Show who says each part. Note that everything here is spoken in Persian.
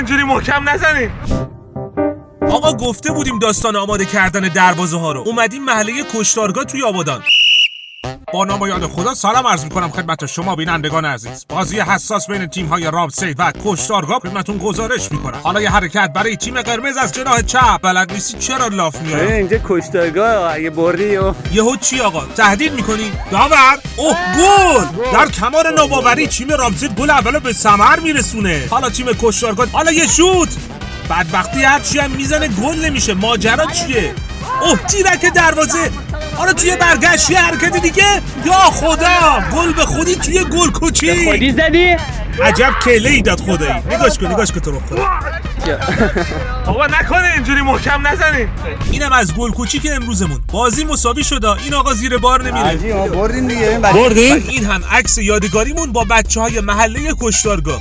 Speaker 1: اینجوری محکم نزنین.
Speaker 2: آقا گفته بودیم داستان آماده کردن دروازه ها رو. اومدیم محله کشتارگاه توی آبادان. با نام و یاد خدا سلام عرض میکنم خدمت شما بینندگان عزیز. بازی حساس بین تیم های رابسید و کشتارگاه خدمتتون گزارش میکنم. حالا یه حرکت برای تیم قرمز از جناح چپ. بلد نیستی چرا لاف میاری؟
Speaker 3: اینجا کشتارگاه اگه بردی
Speaker 2: یهو چی آقا؟ تهدید میکنی؟ داور! اوه گل! در کمال ناباوری تیم رابسید گل اولو به ثمر میرسونه. حالا تیم کشتارگاه حالا یه شوت. بدبختی هرچی هم میزنه گل نمیشه. ماجرا چیه؟ اوه تیرک دروازه. حالا توی برگشت یه حرکت دیگه. یا خدا گل به خودی توی گل کوچی.
Speaker 3: خودی زدی؟
Speaker 2: عجب کله ای داد خدایی. نگاش کن تو رو خدا.
Speaker 1: آقا نکنه اینجوری محکم نزنین.
Speaker 2: اینم از گل کوچیک امروزمون. بازی مساوی شده. این آقا زیر بار نمیره.
Speaker 3: عجیب ما بردیم دیگه.
Speaker 2: بردیم. این هم عکس یادگاریمون با بچه‌های محله کشتارگاه.